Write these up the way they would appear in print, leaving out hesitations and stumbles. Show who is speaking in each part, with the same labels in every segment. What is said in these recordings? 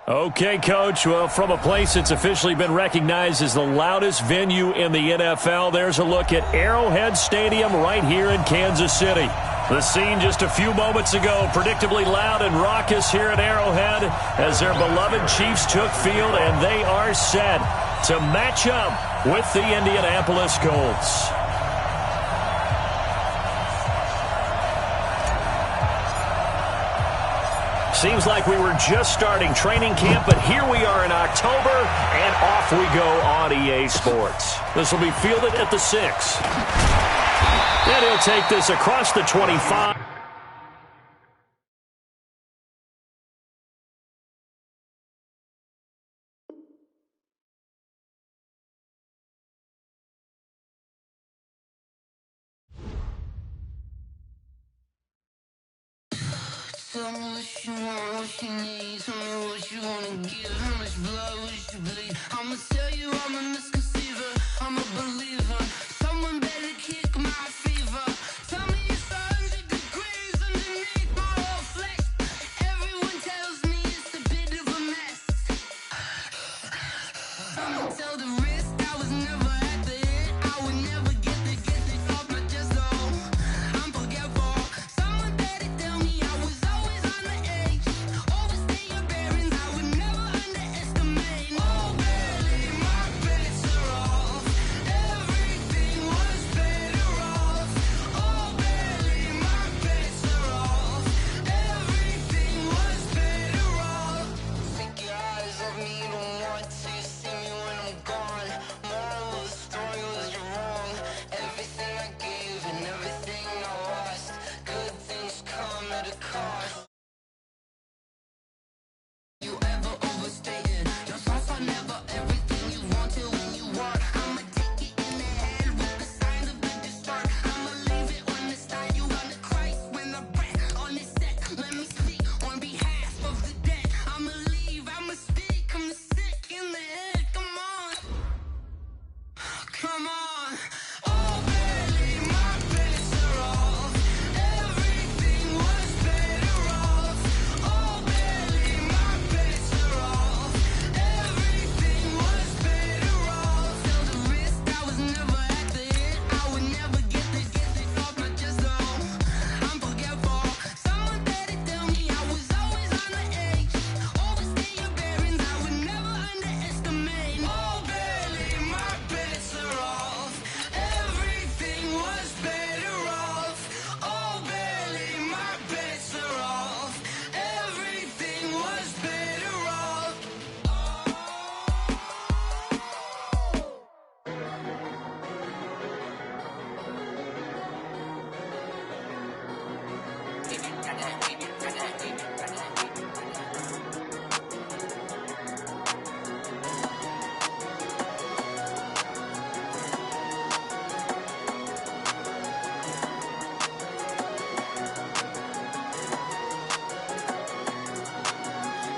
Speaker 1: Okay, Coach. Well, from a place that's officially been recognized as the loudest venue in the NFL, there's a look at Arrowhead Stadium right here in Kansas City. The scene just a few moments ago, predictably loud and raucous here at Arrowhead as their beloved Chiefs took field, and they are set to match up with the Indianapolis Colts. Seems like we were just starting training camp, but here we are in October, and off we go on EA Sports. This will be fielded at the 6. And he'll take this across the 25.
Speaker 2: Tell me what you want, what you need. Tell me what you wanna give. How much blood would you bleed? I'ma tell you I'm a misconceiver. I'm a believer. Someone better kick my fever. Tell me it's 100 degrees underneath my whole flesh. Everyone tells me it's a bit of a mess. I'ma tell the risk I was never at the hit. I would never get this off my chest though. I'm forgetful. Someone better tell me I was always on the edge. Overstay your bearings, I would never underestimate. Oh, barely, my bets are off. Everything was better off. Oh, barely, my bets are off. Everything was better off. Take your eyes off me, you don't want to see me when I'm gone. Moral of the story was you're wrong. Everything I gave and everything I lost. Good things come at a cost. You ever overstated? Your thoughts are never everything you wanted when you want. I'ma take it in the head with the signs of the distort. I'ma leave it on the side. You on the Christ when I breath on this set. Let me speak on behalf of the dead. I'ma leave, I'ma speak. I'm the sick in the head. Come on. Come on. Oh, barely, my bets are off. Everything was better off. Oh, barely, my bets are off. Everything was better off. Tell the risk I was never at the hit. I would never get this off my chest though. I'm forgetful. Someone better tell me I was always on the edge. Overstay your bearings, I would never underestimate. Oh, barely, my bets are off. Everything was better off. Oh, barely, my bets are off. Everything was better off.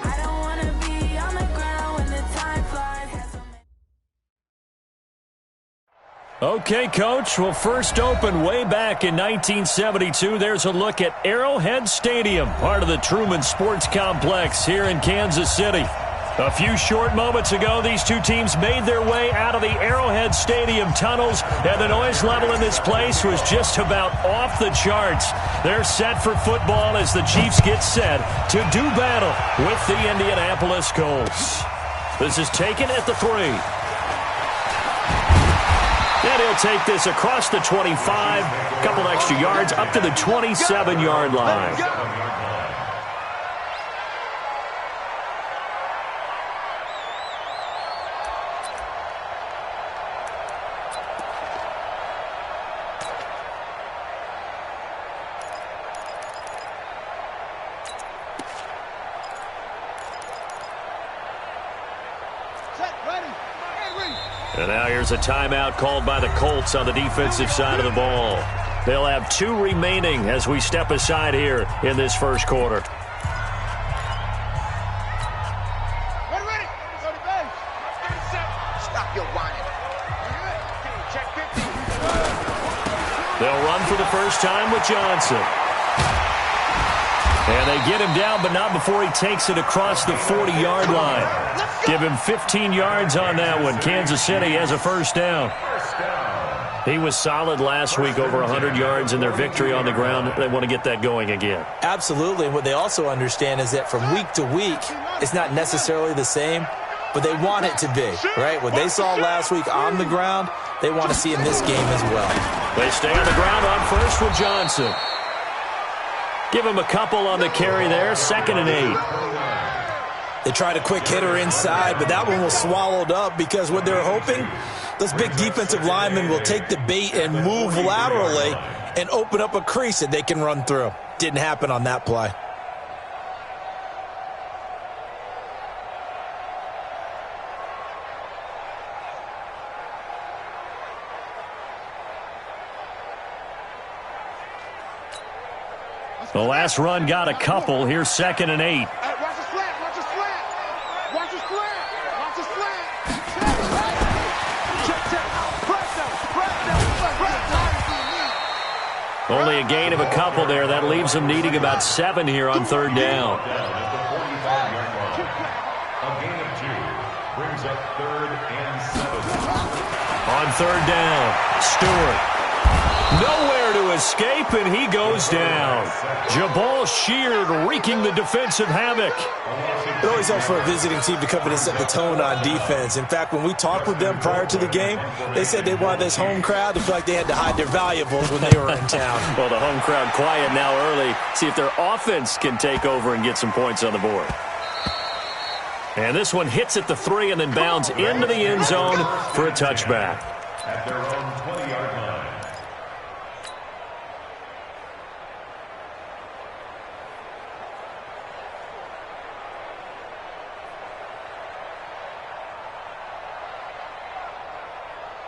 Speaker 2: I don't wanna be on the ground when the time flies.
Speaker 1: Okay, Coach. Well, first opened way back in 1972. There's a look at Arrowhead Stadium, part of the Truman Sports Complex here in Kansas City. A few short moments ago, these two teams made their way out of the Arrowhead Stadium tunnels, and the noise level in this place was just about off the charts. They're set for football as the Chiefs get set to do battle with the Indianapolis Colts. This is taken at the 3. And he'll take this across the 25, a couple extra yards, up to the 27-yard line. And now here's a timeout called by the Colts on the defensive side of the ball. They'll have 2 remaining as we step aside here in this first quarter.
Speaker 3: Ready. Go to base. Stop your whining. Check 50.
Speaker 1: They'll run for the first time with Johnson. And they get him down, but not before he takes it across the 40-yard line. Give him 15 yards on that one. Kansas City has a first down. He was solid last week, over 100 yards in their victory on the ground. They want to get that going again.
Speaker 4: Absolutely. And what they also understand is that from week to week, it's not necessarily the same, but they want it to be, right? What they saw last week on the ground, they want to see in this game as well.
Speaker 1: They stay on the ground on first with Johnson. Give him a couple on the carry there, 2nd and 8.
Speaker 4: They tried a quick hitter inside, but that one was swallowed up because what they're hoping, those big defensive linemen will take the bait and move laterally and open up a crease that they can run through. Didn't happen on that play.
Speaker 1: The last run got a couple. Here's 2nd and 8.
Speaker 3: Hey, watch the slant, watch the slant. Watch the slant, watch the slant. Check. Press down.
Speaker 1: Only a gain of a couple there. That leaves them needing about 7 here on 3rd down.
Speaker 5: A gain of 2 brings up 3rd and 7.
Speaker 1: On 3rd down, Stewart. Nowhere to escape, and he goes down. Jabal Sheard wreaking the defensive havoc.
Speaker 4: It always helps for a visiting team to come in and set the tone on defense. In fact, when we talked with them prior to the game, they said they wanted this home crowd to feel like they had to hide their valuables when they were in town.
Speaker 1: Well, the home crowd quiet now early. See if their offense can take over and get some points on the board. And this one hits at the 3 and then bounds into the end zone for a touchback.
Speaker 5: At their own 20-yard line.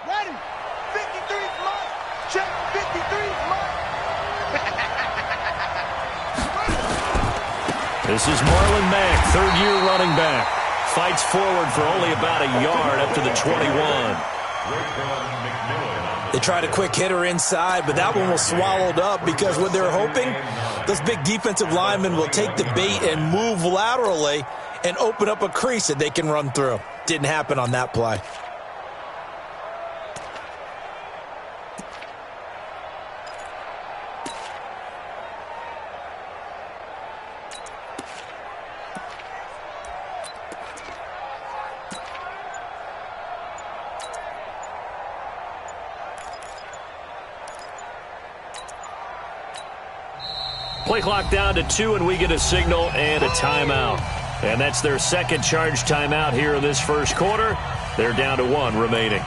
Speaker 3: Ready? 53 mark. Check 53 mark.
Speaker 1: This is Marlon Mack, 3rd-year running back. Fights forward for only about a yard up to the 21.
Speaker 4: They tried a quick hitter inside, but that one was swallowed up because what they're hoping, those big defensive linemen will take the bait and move laterally and open up a crease that they can run through. Didn't happen on that play.
Speaker 1: Play clock down to 2, and we get a signal and a timeout. And that's their second charge timeout here in this first quarter. They're down to 1 remaining.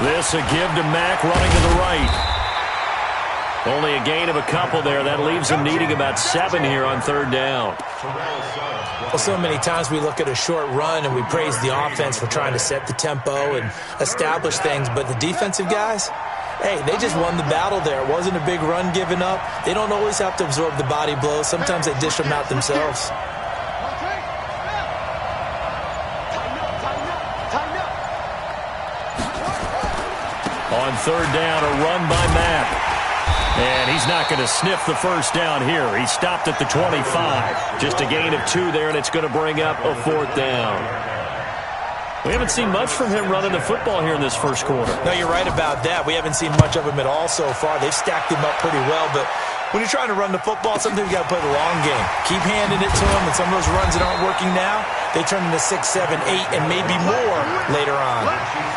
Speaker 1: This a give to Mack running to the right. Only a gain of a couple there. That leaves them needing about 7 here on 3rd down.
Speaker 4: Well, so many times we look at a short run and we praise the offense for trying to set the tempo and establish things, but the defensive guys, hey, they just won the battle there. It wasn't a big run given up. They don't always have to absorb the body blows. Sometimes they dish them out themselves.
Speaker 1: On 3rd down, a run by Mack. And he's not going to sniff the first down here. He stopped at the 25. Just a gain of 2 there, and it's going to bring up a 4th down. We haven't seen much from him running the football here in this first quarter.
Speaker 4: No, you're right about that. We haven't seen much of him at all so far. They've stacked him up pretty well, but when you're trying to run the football, sometimes you got to play the long game. Keep handing it to him, and some of those runs that aren't working now, they turn into 6, 7, 8, and maybe more later on.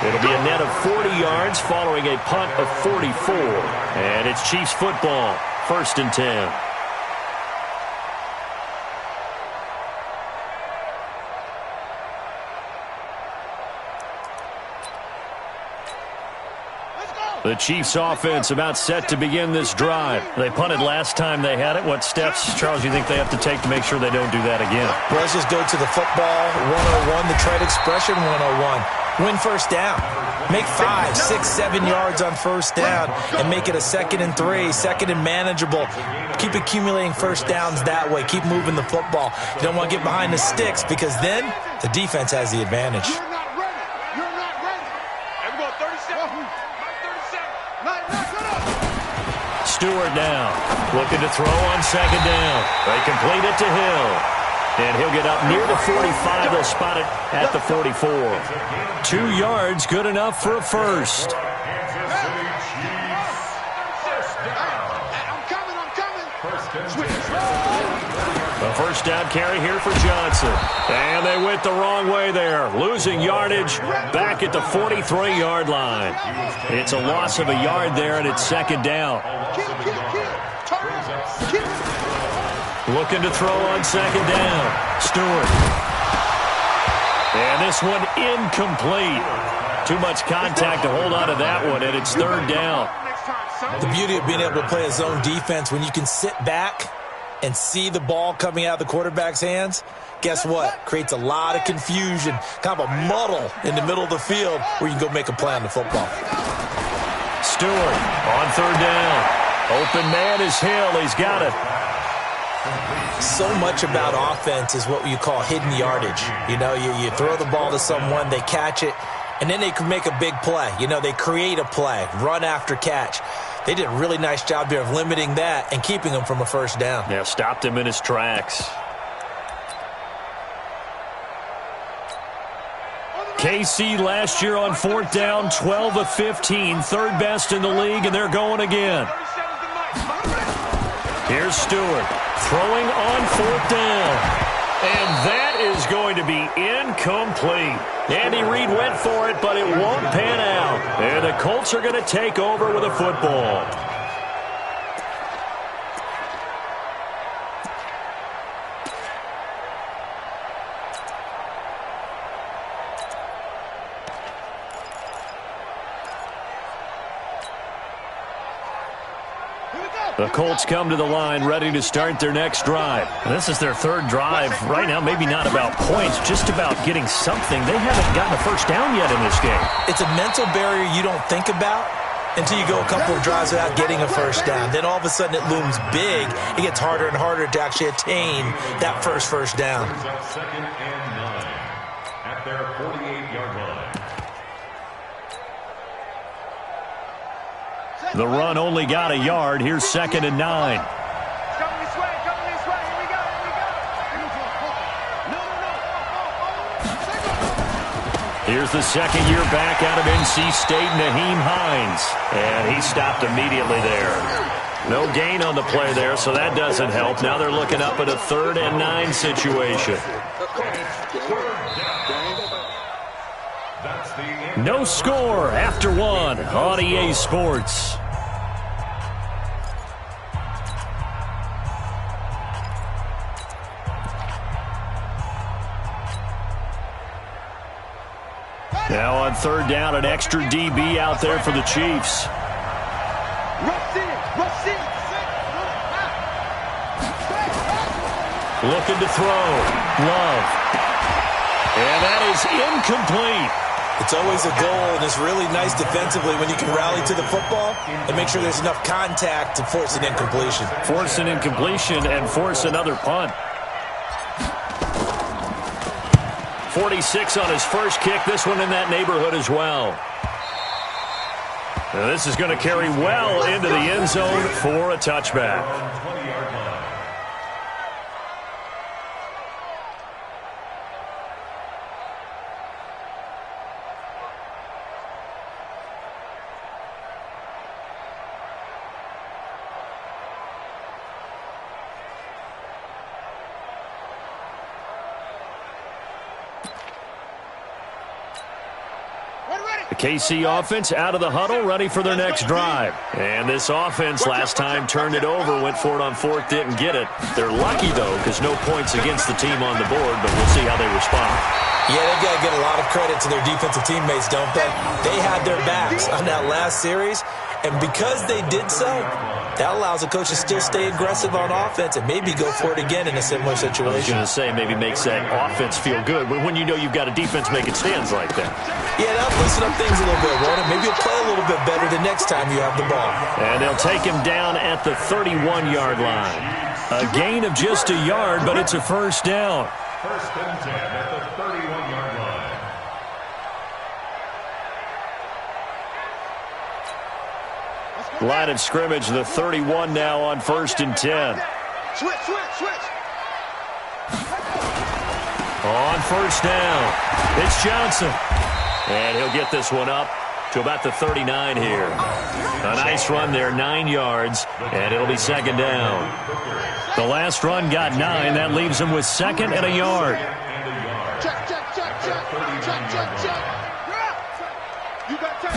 Speaker 1: It'll be a net of 40 yards following a punt of 44. And it's Chiefs football, 1st and 10.
Speaker 3: Let's go.
Speaker 1: The Chiefs offense about set to begin this drive. They punted last time they had it. What steps, Charles, you think they have to take to make sure they don't do that again?
Speaker 4: Well, let's just go to the football 101, the trade expression 101. Win first down. Make 5, 6, 7 yards on first down and make it a 2nd and 3, 2nd and manageable. Keep accumulating first downs that way. Keep moving the football. You don't want to get behind the sticks because then the defense has the advantage.
Speaker 3: You're not ready. You're not ready.
Speaker 2: Hey, we go 37. 37.
Speaker 1: Stewart now looking to throw on 2nd down. They complete it to Hill. And he'll get up near the 45. They'll spot it at the 44. 2 yards, good enough for a first.
Speaker 3: I'm coming.
Speaker 1: A first down carry here for Johnson. And they went the wrong way there. Losing yardage back at the 43-yard line. It's a loss of a yard there, and it's 2nd down. Looking to throw on 2nd down. Stewart. And this one incomplete. Too much contact to hold on to that one, and it's 3rd down.
Speaker 4: The beauty of being able to play a zone defense, when you can sit back and see the ball coming out of the quarterback's hands, guess what? Creates a lot of confusion, kind of a muddle in the middle of the field where you can go make a play on the football.
Speaker 1: Stewart on 3rd down. Open man is Hill. He's got it.
Speaker 4: So much about offense is what you call hidden yardage. You know, you throw the ball to someone, they catch it, and then they can make a big play. You know, they create a play, run after catch. They did a really nice job there of limiting that and keeping him from a first down.
Speaker 1: Yeah, stopped him in his tracks. KC last year on 4th down, 12 of 15, 3rd best in the league, and they're going again. Here's Stewart throwing on 4th down. And that is going to be incomplete. Andy Reid went for it, but it won't pan out. And the Colts are going to take over with a football. The Colts come to the line ready to start their next drive. This is their 3rd drive. Right now, maybe not about points, just about getting something. They haven't gotten a first down yet in this game.
Speaker 4: It's a mental barrier you don't think about until you go a couple of drives without getting a first down. Then all of a sudden it looms big. It gets harder and harder to actually attain that first down.
Speaker 5: 2nd and 9 at their 48-yard line.
Speaker 1: The run only got a yard. Here's 2nd and 9.
Speaker 2: Coming this way. Here we go.
Speaker 1: Here's the 2nd-year back out of NC State, Naheem Hines. And he stopped immediately there. No gain on the play there, so that doesn't help. Now they're looking up at a 3rd and 9 situation. No score after 1 on EA Sports. Now on 3rd down, an extra DB out there for the Chiefs. Looking to throw. Love. And that is incomplete.
Speaker 4: It's always a goal, and it's really nice defensively when you can rally to the football and make sure there's enough contact to force an incompletion.
Speaker 1: Force an incompletion and force another punt. 46 on his first kick. This one in that neighborhood as well. Now this is going to carry well into the end zone for a touchback. The KC offense out of the huddle, ready for their next drive. And this offense last time turned it over, went for it on 4th, didn't get it. They're lucky, though, because no points against the team on the board, but we'll see how they respond.
Speaker 4: Yeah, they've got to get a lot of credit to their defensive teammates, don't they? They had their backs on that last series, and because they did so, that allows the coach to still stay aggressive on offense and maybe go for it again in a similar situation.
Speaker 1: I was going to say maybe makes that offense feel good when you know you've got a defense making stands like that.
Speaker 4: Yeah, that'll loosen up things a little bit, won't it? Maybe you'll play a little bit better the next time you have the ball.
Speaker 1: And they'll take him down at the 31-yard line. A gain of just a yard, but it's a first down.
Speaker 5: First and 10 at the 31-yard line.
Speaker 1: Line of scrimmage, the 31 now on first and 10.
Speaker 3: Switch, switch, switch.
Speaker 1: On first down, it's Johnson. And he'll get this one up to about the 39 here. A nice run there, 9 yards, and it'll be second down. The last run got 9. That leaves him with second and a yard.
Speaker 3: Check, check, check, check. Check, check, check. You got 10.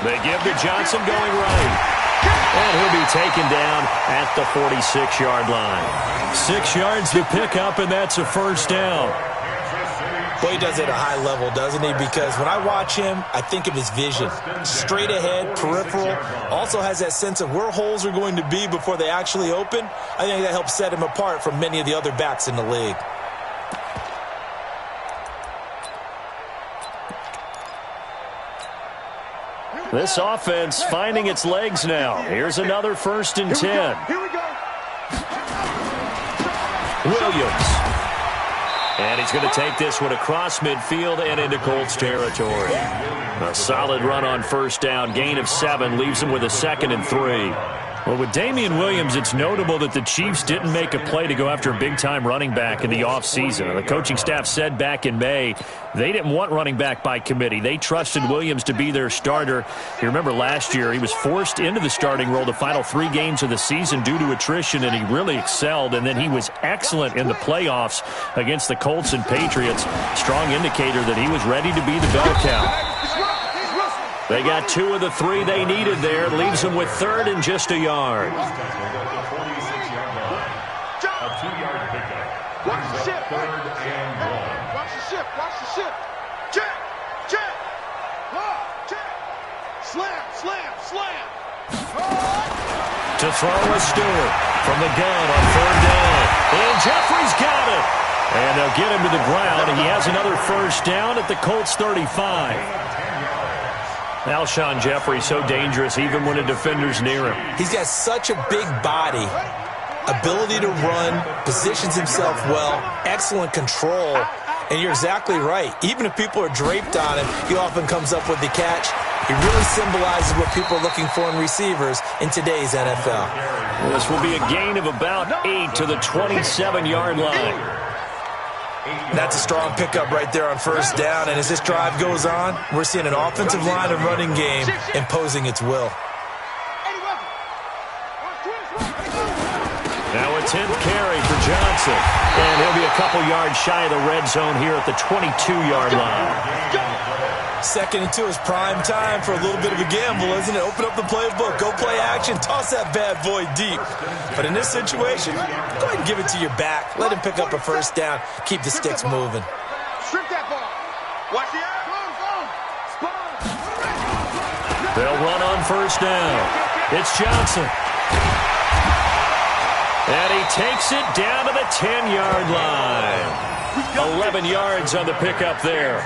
Speaker 1: They give to Johnson going right. And he'll be taken down at the 46-yard line. 6 yards to pick up, and that's a first down.
Speaker 4: Boy, he does it at a high level, doesn't he? Because when I watch him, I think of his vision. Straight ahead, peripheral. Also has that sense of where holes are going to be before they actually open. I think that helps set him apart from many of the other backs in the league.
Speaker 1: This offense finding its legs now. Here's another first and 10.
Speaker 3: Here we go.
Speaker 1: Williams. And he's going to take this one across midfield and into Colts territory. A solid run on first down. Gain of 7 leaves him with a second and 3. Well, with Damian Williams, it's notable that the Chiefs didn't make a play to go after a big-time running back in the offseason. The coaching staff said back in May they didn't want running back by committee. They trusted Williams to be their starter. You remember last year he was forced into the starting role the final 3 games of the season due to attrition, and he really excelled. And then he was excellent in the playoffs against the Colts and Patriots. Strong indicator that he was ready to be the bell cow. They got 2 of the 3 they needed there. Leaves them with third and just a yard.
Speaker 5: A 2-yard pickup.
Speaker 3: Watch the ship.
Speaker 5: Third and 1.
Speaker 3: Watch the ship. Watch the ship. Check. Check. Check. Slam. Slam. Slam.
Speaker 1: To throw a Stewart from the gun on third down. And Jeffrey's got it. And they'll get him to the ground. He has another first down at the Colts 35. Alshon Jeffrey so dangerous even when a defender's near him.
Speaker 4: He's got such a big body, ability to run, positions himself well, excellent control, and you're exactly right. Even if people are draped on him, he often comes up with the catch. He really symbolizes what people are looking for in receivers in today's NFL.
Speaker 1: This will be a gain of about 8 to the 27-yard line.
Speaker 4: That's a strong pickup right there on first down, and as this drive goes on, we're seeing an offensive line and running game imposing its will.
Speaker 1: Now a 10th carry for Johnson, and he'll be a couple yards shy of the red zone here at the 22-yard line.
Speaker 4: 2nd and 2 is prime time for a little bit of a gamble, isn't it? Open up the playbook, go play action, toss that bad boy deep. But in this situation, go ahead and give it to your back. Let him pick up a first down, keep the sticks moving.
Speaker 3: Strip that ball. Watch the eye.
Speaker 1: They'll run on first down. It's Johnson. And he takes it down to the 10-yard line. 11 yards on the pickup there.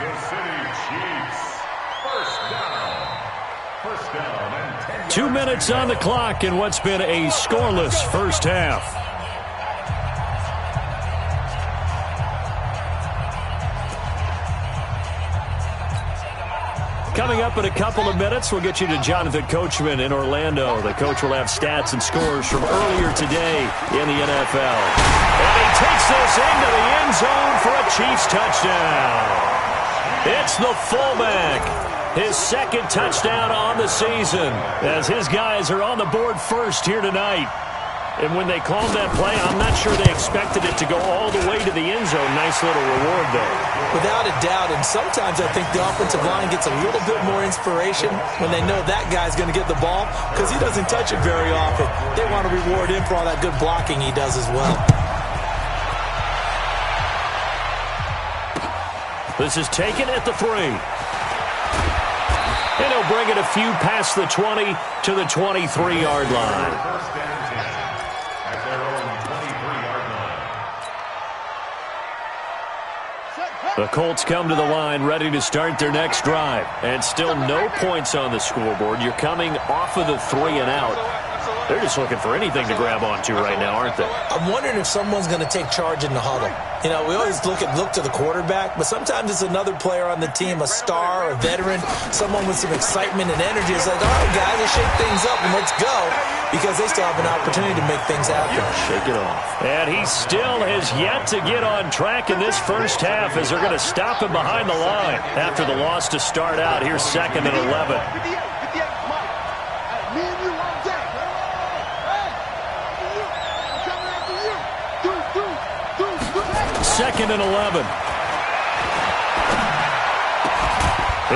Speaker 5: First down and 10
Speaker 1: 2 minutes on the clock in what's been a scoreless first half. Coming up in a couple of minutes, we'll get you to Jonathan Coachman in Orlando. The coach will have stats and scores from earlier today in the NFL. And he takes this into the end zone for a Chiefs touchdown. It's the fullback. His 2nd touchdown on the season as his guys are on the board first here tonight. And when they called that play, I'm not sure they expected it to go all the way to the end zone. Nice little reward there.
Speaker 4: Without a doubt, and sometimes I think the offensive line gets a little bit more inspiration when they know that guy's going to get the ball because he doesn't touch it very often. They want to reward him for all that good blocking he does as well.
Speaker 1: This is taken at the 3. And he'll bring it a few past the 20 to the 23-yard line.
Speaker 5: First and 10 at their own 23-yard line.
Speaker 1: The Colts come to the line ready to start their next drive. And still no points on the scoreboard. You're coming off of the 3 and out. They're just looking for anything to grab onto right now, aren't they?
Speaker 4: I'm wondering if someone's going to take charge in the huddle. You know, we always look to the quarterback, but sometimes it's another player on the team, a star, a veteran, someone with some excitement and energy. It's like, all right, guys, let's shake things up and let's go, because they still have an opportunity to make things happen.
Speaker 1: Shake it off. And he still has yet to get on track in this first half as they're going to stop him behind the line after the loss to start out. Here's 2nd and 11.
Speaker 3: 58, Mike. Me and you all day. Hey, I'm coming after you. Do.
Speaker 1: 2nd and 11.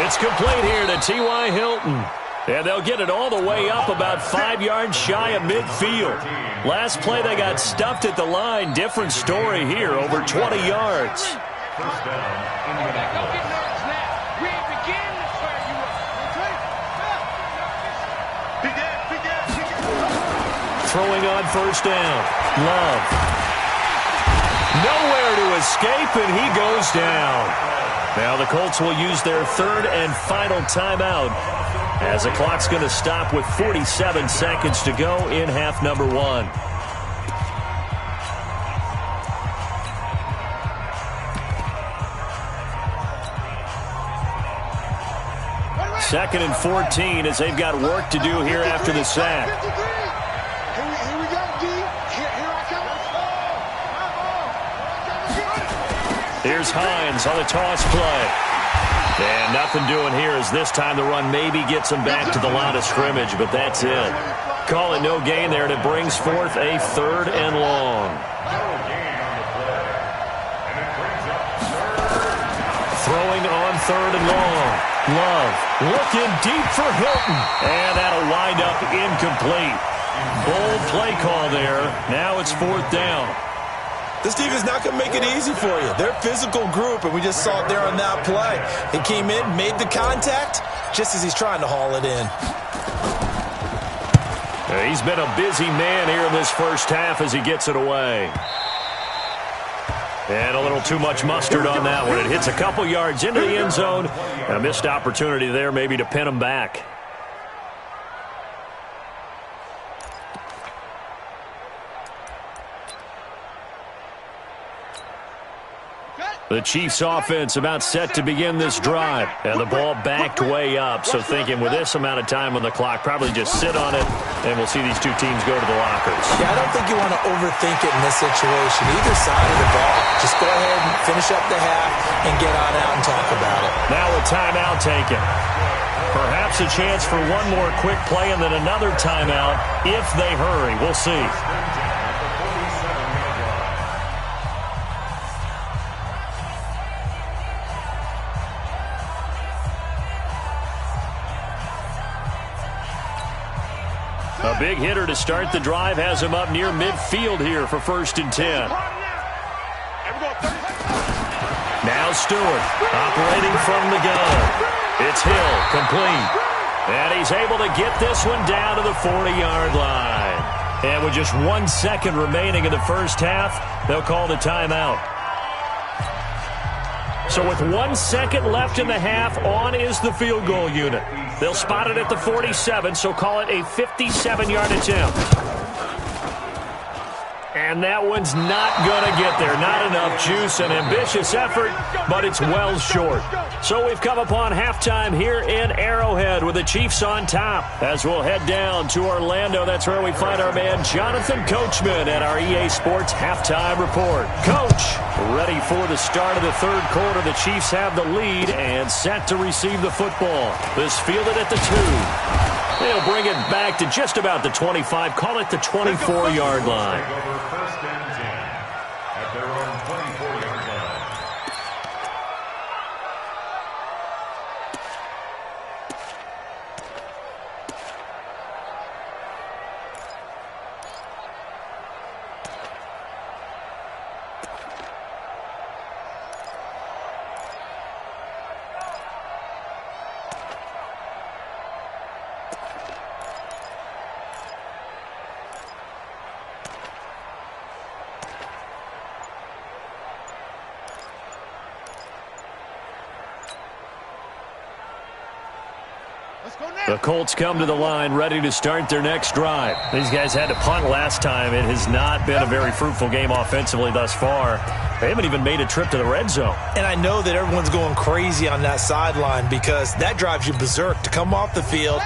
Speaker 1: It's complete here to T.Y. Hilton. And they'll get it all the way up about 5 yards shy of midfield. Last play they got stuffed at the line. Different story here, over 20 yards.
Speaker 5: First down, Indianapolis.
Speaker 2: Don't get nervous now. We ain't beginning to swear you up.
Speaker 1: Throwing on first down. Love. Nowhere to escape, and he goes down. Now the Colts will use their 3rd and final timeout as the clock's going to stop with 47 seconds to go in half number 1. Second and 14 as they've got work to do here after the sack.
Speaker 3: Here we go, D. Here I come.
Speaker 1: Here's Hines on the toss play. And nothing doing here as this time the run maybe gets him back to the line of scrimmage, but that's it. Call it no gain there, and it brings forth a 3rd and long. Throwing on 3rd and long. Love looking deep for Hilton. And that'll wind up incomplete. Bold play call there. Now it's 4th down.
Speaker 4: This team is not going to make it easy for you. They're a physical group, and we just saw it there on that play. He came in, made the contact, just as he's trying to haul it in.
Speaker 1: He's been a busy man here in this first half as he gets it away. And a little too much mustard on that one. It hits a couple yards into the end zone. A missed opportunity there maybe to pin him back. The Chiefs offense about set to begin this drive. And the ball backed way up. So thinking with this amount of time on the clock, probably just sit on it, and we'll see these two teams go to the lockers.
Speaker 4: Yeah, I don't think you want to overthink it in this situation. Either side of the ball. Just go ahead and finish up the half and get on out and talk about it.
Speaker 1: Now a timeout taken. Perhaps a chance for one more quick play and then another timeout if they hurry. We'll see. A big hitter to start the drive has him up near midfield here for 1st and 10. Now Stewart operating from the gun. It's Hill, complete. And he's able to get this one down to the 40-yard line. And with just 1 second remaining in the first half, they'll call the timeout. So with 1 second left in the half, on is the field goal unit. They'll spot it at the 47, so call it a 57-yard attempt. And that one's not going to get there. Not enough juice, an ambitious effort, but it's well short. So we've come upon halftime here in Arrowhead with the Chiefs on top. As we'll head down to Orlando, that's where we find our man Jonathan Coachman at our EA Sports Halftime Report. Coach, ready for the start of the 3rd quarter. The Chiefs have the lead and set to receive the football. This fielded at the 2. They'll bring it back to just about the 25. Call it the 24-yard line.
Speaker 5: Take over 1st and 10 at their own 24-yard line.
Speaker 1: The Colts come to the line ready to start their next drive. These guys had to punt last time. It has not been a very fruitful game offensively thus far. They haven't even made a trip to the red zone.
Speaker 4: And I know that everyone's going crazy on that sideline because that drives you berserk to come off the field,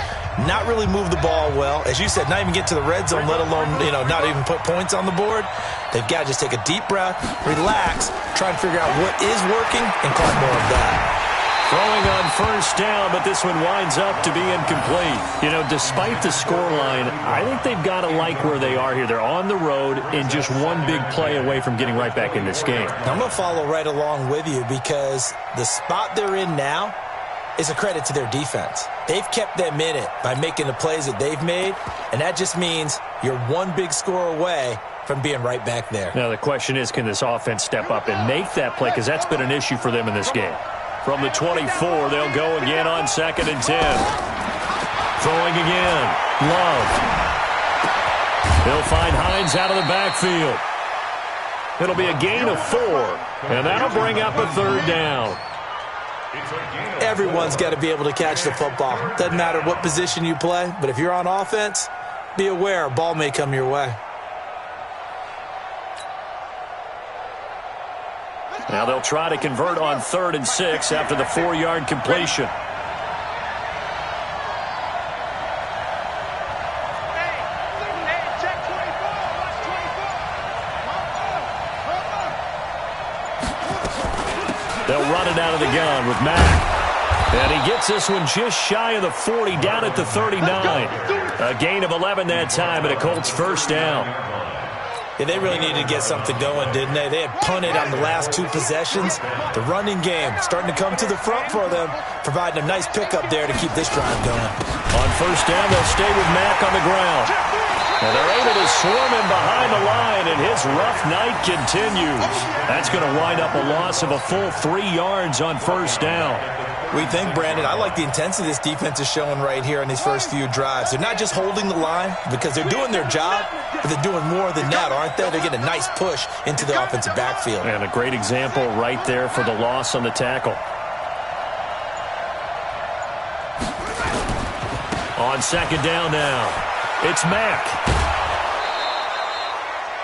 Speaker 4: not really move the ball well. As you said, not even get to the red zone, let alone, not even put points on the board. They've got to just take a deep breath, relax, try and figure out what is working, and call more of that.
Speaker 1: Throwing on first down, but this one winds up to be incomplete. Despite the scoreline, I think they've got to like where they are here. They're on the road and just one big play away from getting right back in this game.
Speaker 4: I'm going to follow right along with you because the spot they're in now is a credit to their defense. They've kept them in it by making the plays that they've made, and that just means you're one big score away from being right back there.
Speaker 1: Now, the question is, can this offense step up and make that play? Because that's been an issue for them in this game. From the 24, they'll go again on 2nd and 10. Throwing again. Love. He'll find Hines out of the backfield. It'll be a gain of 4, and that'll bring up a 3rd down.
Speaker 4: Everyone's got to be able to catch the football. Doesn't matter what position you play, but if you're on offense, be aware a ball may come your way.
Speaker 1: Now they'll try to convert on 3rd and 6 after the 4-yard completion. They'll run it out of the gun with Mack. And he gets this one just shy of the 40, down at the 39. A gain of 11 that time, and a Colts first down.
Speaker 4: Yeah, they really needed to get something going, didn't they? They had punted on the last 2 possessions. The running game starting to come to the front for them, providing a nice pickup there to keep this drive going.
Speaker 1: On first down, they'll stay with Mack on the ground. And they're able to swarm him behind the line, and his rough night continues. That's going to wind up a loss of a full 3 yards on first down.
Speaker 4: We think, Brandon, I like the intensity this defense is showing right here in these first few drives. They're not just holding the line because they're doing their job, but they're doing more than that, aren't they? They're getting a nice push into the offensive backfield.
Speaker 1: And a great example right there for the loss on the tackle. On 2nd down now, it's Mack.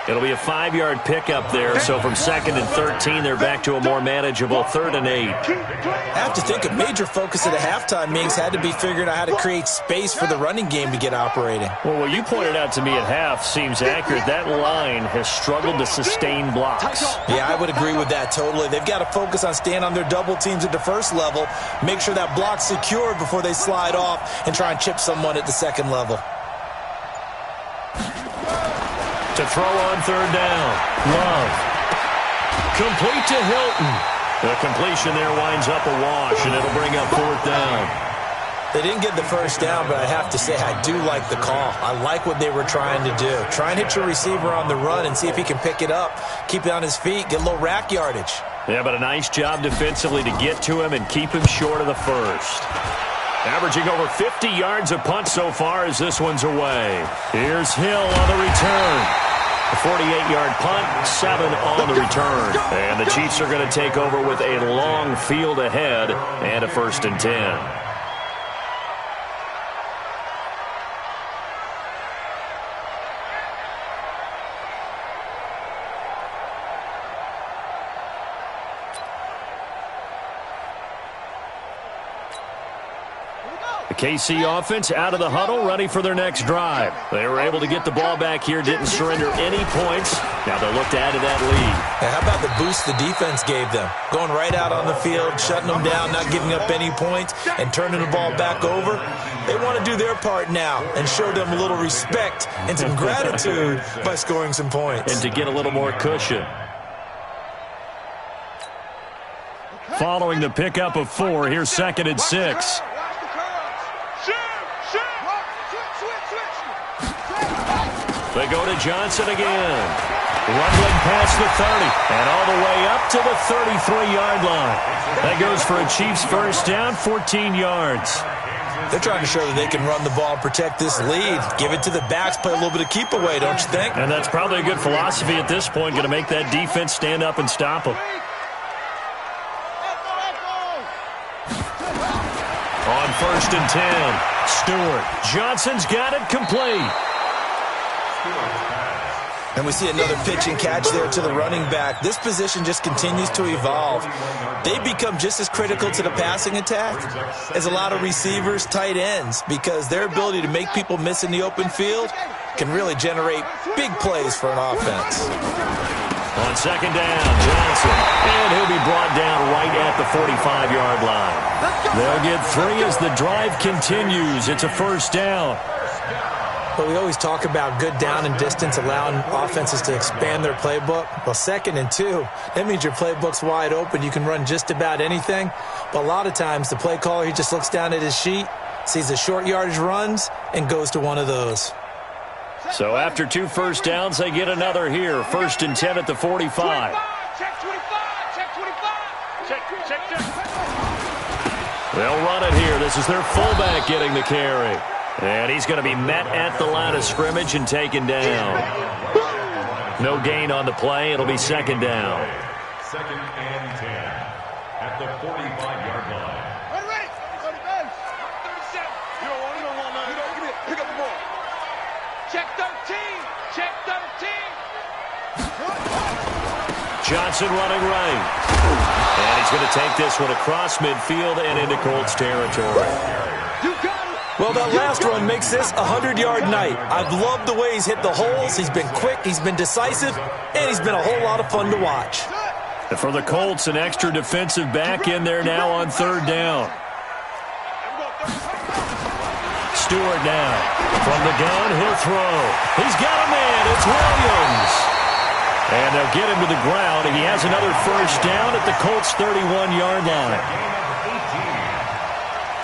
Speaker 1: It'll be a 5-yard pickup there, so from 2nd and 13, they're back to a more manageable 3rd and 8.
Speaker 4: I have to think a major focus at the halftime meetings had to be figuring out how to create space for the running game to get operating.
Speaker 1: Well, what you pointed out to me at half seems accurate. That line has struggled to sustain blocks.
Speaker 4: Yeah, I would agree with that totally. They've got to focus on staying on their double teams at the first level, make sure that block's secured before they slide off and try and chip someone at the second level.
Speaker 1: To throw on 3rd down. Love. Complete to Hilton. The completion there winds up a wash, and it'll bring up 4th down.
Speaker 4: They didn't get the first down, but I have to say I do like the call. I like what they were trying to do. Try and hit your receiver on the run and see if he can pick it up, keep it on his feet, get a little rack yardage.
Speaker 1: Yeah, but a nice job defensively to get to him and keep him short of the first. Averaging over 50 yards a punt so far as this one's away. Here's Hill on the return. A 48-yard punt, 7 on the return. And the Chiefs are going to take over with a long field ahead and a 1st and 10. KC offense out of the huddle, ready for their next drive. They were able to get the ball back here, didn't surrender any points. Now they'll look to add to that lead.
Speaker 4: Hey, how about the boost the defense gave them? Going right out on the field, shutting them down, not giving up any points, and turning the ball back over. They want to do their part now and show them a little respect and some gratitude by scoring some points.
Speaker 1: And to get a little more cushion. Following the pickup of 4, here's 2nd and 6. They go to Johnson again. Rumbling past the 30 and all the way up to the 33-yard line. That goes for a Chiefs first down, 14 yards.
Speaker 4: They're trying to show that they can run the ball and protect this lead. Give it to the backs, play a little bit of keep away, don't you think?
Speaker 1: And that's probably a good philosophy at this point, going to make that defense stand up and stop them. On 1st and 10, Stewart. Johnson's got it complete.
Speaker 4: And we see another pitch and catch there to the running back. This position just continues to evolve. They become just as critical to the passing attack as a lot of receivers, tight ends, because their ability to make people miss in the open field can really generate big plays for an offense.
Speaker 1: On 2nd down, Johnson. And he'll be brought down right at the 45-yard line. They'll get 3 as the drive continues. It's a 1st down.
Speaker 4: But we always talk about good down and distance, allowing offenses to expand their playbook. Well, 2nd and 2, that means your playbook's wide open. You can run just about anything. But a lot of times, the play caller, he just looks down at his sheet, sees the short yardage runs, and goes to one of those.
Speaker 1: So after 2 first downs, they get another here. 1st and 10 at the 45.
Speaker 3: Check 25. Check 25. Check.
Speaker 1: They'll run it here. This is their fullback getting the carry. And he's going to be met at the line of scrimmage and taken down. No gain on the play. It'll be 2nd down.
Speaker 5: 2nd and 10 at the 45-yard line.
Speaker 3: Ready. 37. You don't want none. You don't get it. Pick up the ball. Check 13. Check 13.
Speaker 1: Johnson running right. And he's going to take this one across midfield and into Colts territory.
Speaker 3: You got it.
Speaker 4: Well, that last run makes this a 100-yard night. I've loved the way he's hit the holes. He's been quick, he's been decisive, and he's been a whole lot of fun to watch.
Speaker 1: And for the Colts, an extra defensive back in there now on 3rd down. Stewart now. From the gun, he'll throw. He's got a man. It's Williams. And they'll get him to the ground. He has another 1st down at the Colts' 31-yard line.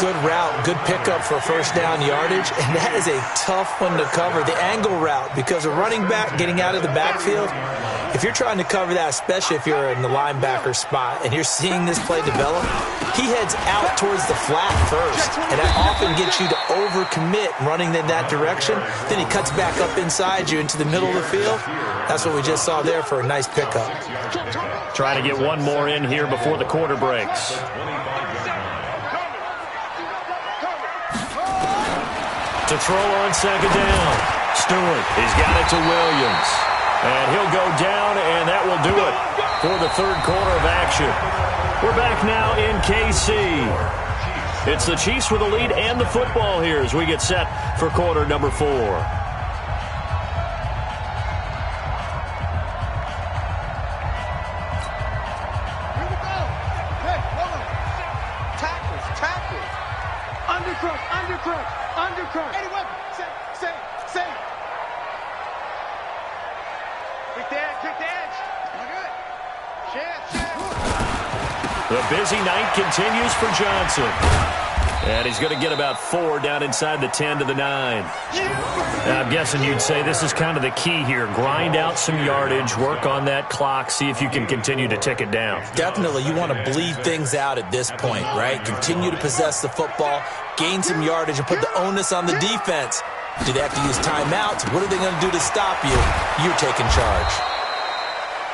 Speaker 4: Good route, good pickup for 1st down yardage, and that is a tough one to cover, the angle route, because a running back getting out of the backfield, if you're trying to cover that, especially if you're in the linebacker spot and you're seeing this play develop, he heads out towards the flat first, and that often gets you to overcommit running in that direction. Then he cuts back up inside you into the middle of the field. That's what we just saw there for a nice pickup.
Speaker 1: Trying to get one more in here before the quarter breaks. To throw on 2nd down. Stewart, he's got it to Williams. And he'll go down, and that will do it for the 3rd quarter of action. We're back now in KC. It's the Chiefs with the lead and the football here as we get set for quarter number 4.
Speaker 3: Undercross. Any weapon. Say. Kick the edge. Good. Chance.
Speaker 1: The busy night continues for Johnson. And he's going to get about 4 down inside the 10 to the 9. I'm guessing you'd say this is kind of the key here. Grind out some yardage, work on that clock, see if you can continue to tick it down.
Speaker 4: Definitely, you want to bleed things out at this point, right? Continue to possess the football, gain some yardage, and put the onus on the defense. Do they have to use timeouts? What are they going to do to stop you? You're taking charge.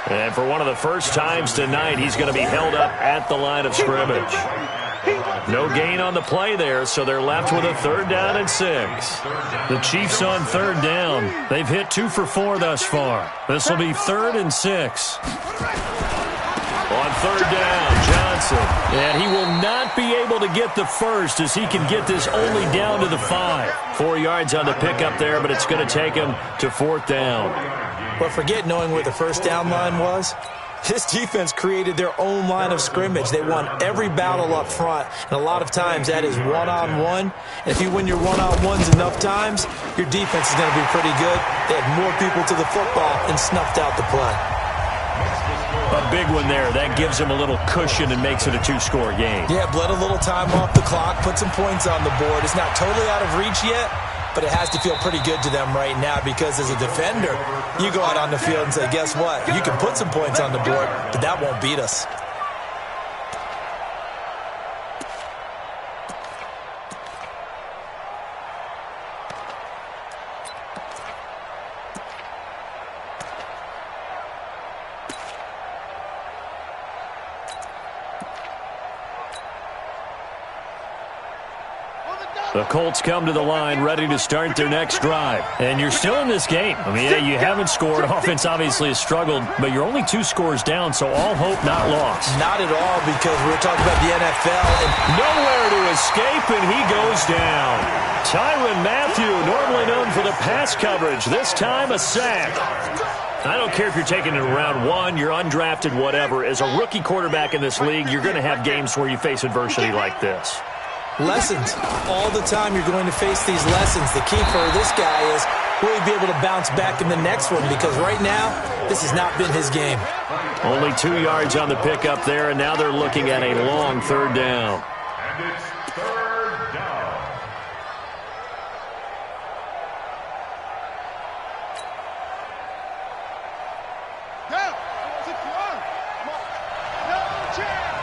Speaker 1: And for one of the first times tonight, he's going to be held up at the line of scrimmage. No gain on the play there, so they're left with a 3rd down and 6. The Chiefs on 3rd down. They've hit 2 for 4 thus far. This will be 3rd and 6. On 3rd down, Johnson. And he will not be able to get the first as he can get this only down to the 5. 4 yards on the pickup there, but it's going to take him to 4th down.
Speaker 4: But forget knowing where the 1st down line was. This defense created their own line of scrimmage. They won every battle up front, and a lot of times that is one-on-one. And if you win your one-on-ones enough times, your defense is going to be pretty good. They had more people to the football and snuffed out the play.
Speaker 1: A big one there. That gives him a little cushion and makes it a 2-score game.
Speaker 4: Yeah, bled a little time off the clock, put some points on the board. It's not totally out of reach yet, but it has to feel pretty good to them right now because as a defender, you go out on the field and say, guess what? You can put some points on the board, but that won't beat us.
Speaker 1: The Colts come to the line ready to start their next drive. And you're still in this game. I mean, yeah, you haven't scored. Offense obviously has struggled, but you're only 2 scores down, so all hope not lost.
Speaker 4: Not at all, because we're talking about the NFL. And
Speaker 1: nowhere to escape, and he goes down. Tyrann Mathieu, normally known for the pass coverage, this time a sack. I don't care if you're taking it in round 1, you're undrafted, whatever. As a rookie quarterback in this league, you're going to have games where you face adversity like this.
Speaker 4: Lessons. All the time you're going to face these lessons. The key for this guy is will he be able to bounce back in the next one, because right now, this has not been his game.
Speaker 1: Only 2 yards on the pickup there, and now they're looking at a long 3rd down.
Speaker 5: And it's 3rd down.
Speaker 3: Down. 6-1. Come on. No chance.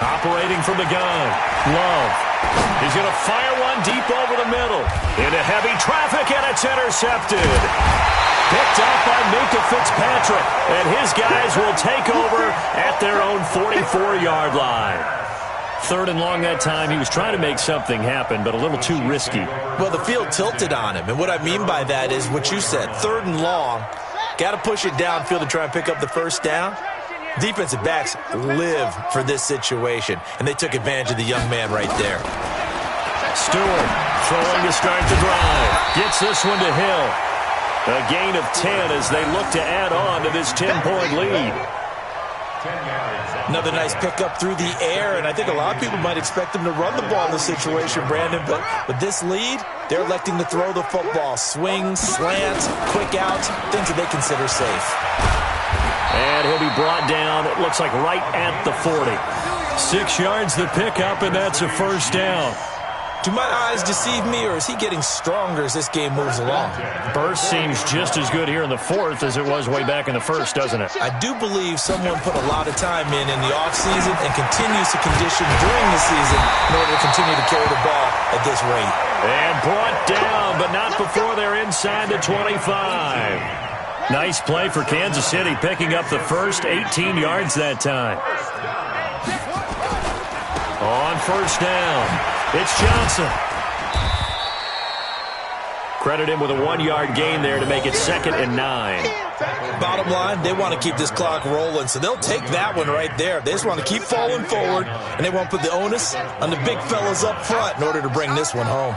Speaker 1: Operating from the gun. Love. He's going to fire one deep over the middle. Into heavy traffic, and it's intercepted. Picked up by Minka Fitzpatrick. And his guys will take over at their own 44-yard line. 3rd and long that time. He was trying to make something happen, but a little too risky.
Speaker 4: Well, the field tilted on him. And what I mean by that is what you said. 3rd and long. Got to push it downfield to try and pick up the 1st down. Defensive backs live for this situation, and they took advantage of the young man right there.
Speaker 1: Stewart throwing to start the drive. Gets this one to Hill. A gain of 10 as they look to add on to this 10-point lead.
Speaker 5: 10 yards.
Speaker 4: Another nice pickup through the air, and I think a lot of people might expect him to run the ball in this situation, Brandon, but with this lead, they're electing to throw the football. Swings, slants, quick outs, things that they consider safe.
Speaker 1: And he'll be brought down, it looks like right at the 40. 6 yards the pickup, and that's a 1st down.
Speaker 4: Do my eyes deceive me, or is he getting stronger as this game moves along?
Speaker 1: Burst seems just as good here in the 4th as it was way back in the 1st, doesn't it?
Speaker 4: I do believe someone put a lot of time in the offseason and continues to condition during the season in order to continue to carry the ball at this rate.
Speaker 1: And brought down, but not before they're inside the 25. Nice play for Kansas City, picking up the first 18 yards that time. On 1st down, it's Johnson. Credit him with a 1-yard gain there to make it 2nd and 9.
Speaker 4: Bottom line, they want to keep this clock rolling, so they'll take that one right there. They just want to keep falling forward, and they want to put the onus on the big fellas up front in order to bring this one home.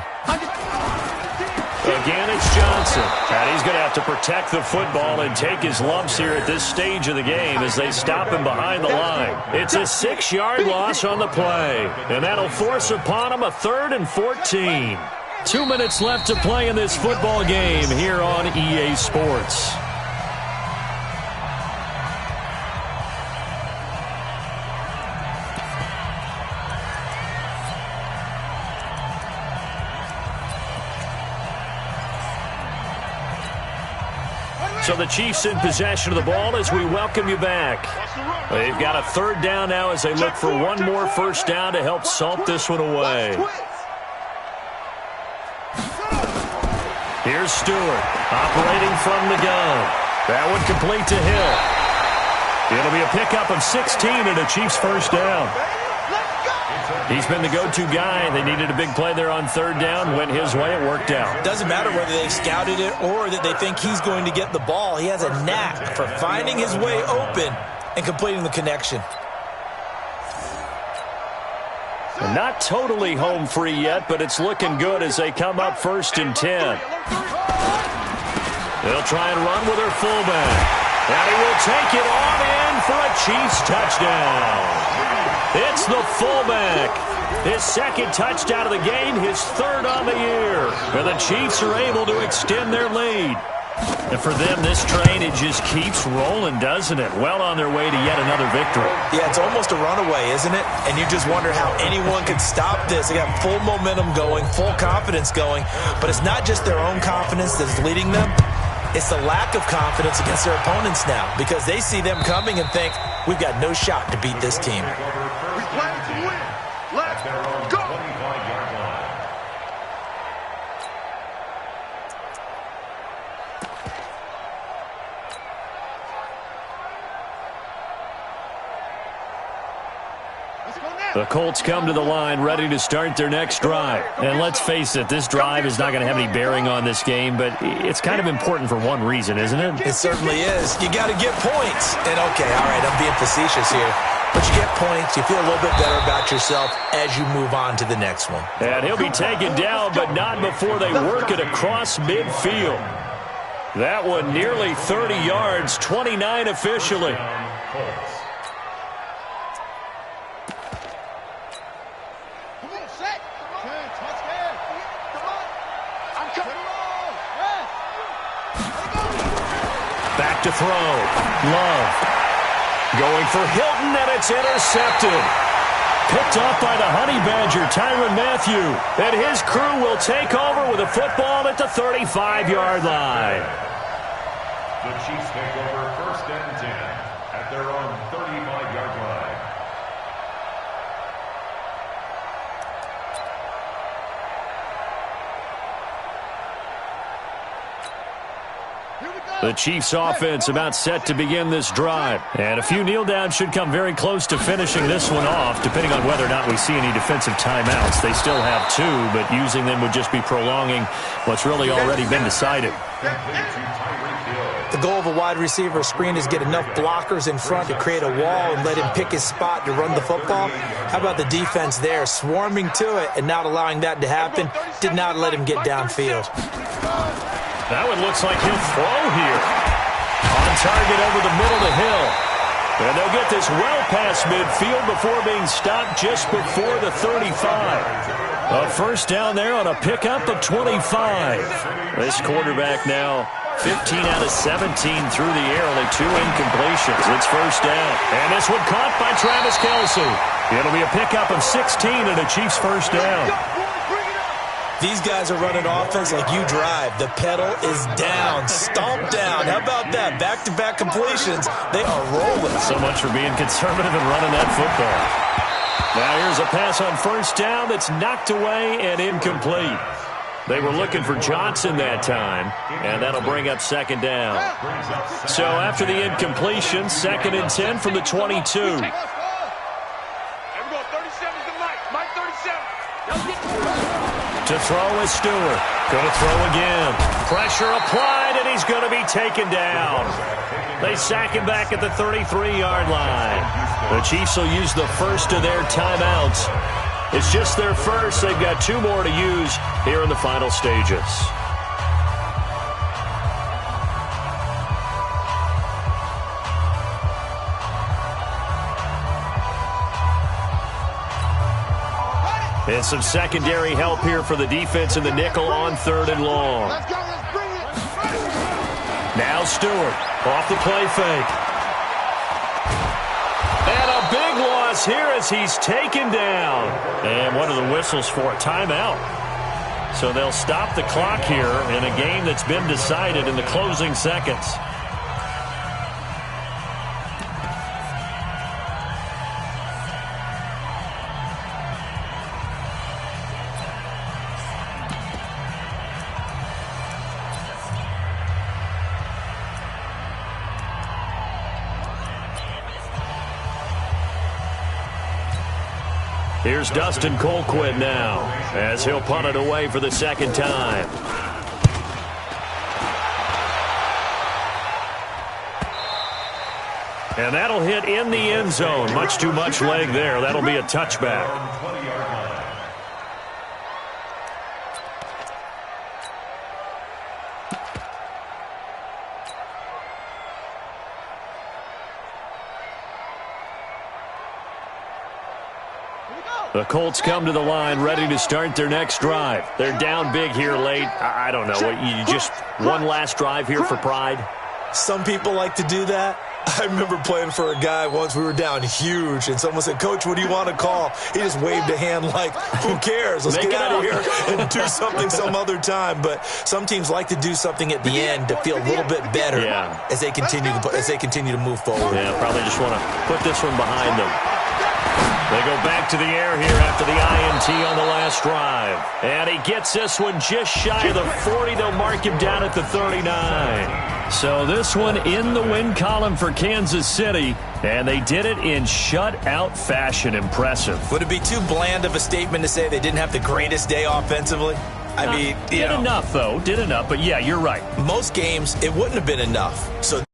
Speaker 1: Again, it's Johnson. And he's going to have to protect the football and take his lumps here at this stage of the game as they stop him behind the line. It's a 6-yard loss on the play, and that'll force upon him a 3rd and 14. 2 minutes left to play in this football game here on EA Sports. So the Chiefs in possession of the ball as we welcome you back. They've got a 3rd down now as they look for one more 1st down to help salt this one away. Here's Stewart operating from the gun. That one complete to Hill. It'll be a pickup of 16 and a Chiefs 1st down. He's been the go-to guy. They needed a big play there on 3rd down. Went his way. It worked out.
Speaker 4: Doesn't matter whether they've scouted it or that they think he's going to get the ball. He has a knack for finding his way open and completing the connection.
Speaker 1: And not totally home free yet, but it's looking good as they come up 1st and 10. They'll try and run with their fullback. And he will take it on in for a Chiefs touchdown. It's the fullback. His 2nd touchdown of the game, his 3rd on the year. And the Chiefs are able to extend their lead. And for them, this train, it just keeps rolling, doesn't it? Well on their way to yet another victory.
Speaker 4: Yeah, it's almost a runaway, isn't it? And you just wonder how anyone could stop this. They got full momentum going, full confidence going. But it's not just their own confidence that's leading them. It's the lack of confidence against their opponents now, because they see them coming and think, we've got no shot to beat this team.
Speaker 3: We play to win. Let's go.
Speaker 5: 25-yard line.
Speaker 1: The Colts come to the line ready to start their next drive. And let's face it, this drive is not going to have any bearing on this game, but it's kind of important for one reason, isn't it?
Speaker 4: It certainly is. You got to get points. And, okay, all right, I'm being facetious here. But you get points, you feel a little bit better about yourself as you move on to the next one.
Speaker 1: And he'll be taken down, but not before they work it across midfield. That one nearly 30 yards, 29 officially. Back to throw. Love. Going for Hilton, and it's intercepted. Picked off by the Honey Badger, Tyrann Mathieu. And his crew will take over with a football at the 35-yard line.
Speaker 5: The Chiefs take over 1st and 10 at their own 35-yard line.
Speaker 1: The Chiefs offense about set to begin this drive. And a few kneel downs should come very close to finishing this one off, depending on whether or not we see any defensive timeouts. They still have 2, but using them would just be prolonging what's really already been decided.
Speaker 4: The goal of a wide receiver screen is get enough blockers in front to create a wall and let him pick his spot to run the football. How about the defense there, swarming to it and not allowing that to happen? Did not let him get downfield.
Speaker 1: That one looks like he'll throw here. On target over the middle to Hill. And they'll get this well past midfield before being stopped just before the 35. A first down there on a pickup of 25. This quarterback now 15 out of 17 through the air, only 2 incompletions. It's first down. And this one caught by Travis Kelce. It'll be a pickup of 16 and a Chiefs first down.
Speaker 4: These guys are running offense like you drive. The pedal is down, stomped down. How about that? Back-to-back completions. They are rolling.
Speaker 1: So much for being conservative and running that football. Now here's a pass on first down that's knocked away and incomplete. They were looking for Johnson that time, and that'll bring up second down. So after the incompletion, 2nd and 10 from the 22.
Speaker 3: Here we go, 37's the Mike. Mike 37.
Speaker 1: To throw is Stewart. Going to throw again. Pressure applied, and he's going to be taken down. They sack him back at the 33-yard line. The Chiefs will use the first of their timeouts. It's just their first. They've got 2 more to use here in the final stages. And some secondary help here for the defense in the nickel on 3rd and long.
Speaker 3: Let's go, let's bring it.
Speaker 1: Now Stewart off the play fake. And a big loss here as he's taken down. And what are the whistles for? Timeout. So they'll stop the clock here in a game that's been decided in the closing seconds. Here's Dustin Colquitt now as he'll punt it away for the second time. And that'll hit in the end zone. Much too much leg there. That'll be a touchback. The Colts come to the line ready to start their next drive. They're down big here late. I don't know. You just one last drive here for pride?
Speaker 4: Some people like to do that. I remember playing for a guy once. We were down huge, and someone said, "Coach, what do you want to call?" He just waved a hand like, who cares? Let's get out of here and do something some other time. But some teams like to do something at the end to feel a little bit better as they continue to move forward.
Speaker 1: Yeah, probably just want to put this one behind them. They go back to the air here after the INT on the last drive. And he gets this one just shy of the 40. They'll mark him down at the 39. So this one in the win column for Kansas City. And they did it in shutout fashion. Impressive.
Speaker 4: Would it be too bland of a statement to say they didn't have the greatest day offensively? I mean,
Speaker 1: did enough, though. Did enough. But, yeah, you're right.
Speaker 4: Most games, it wouldn't have been enough. So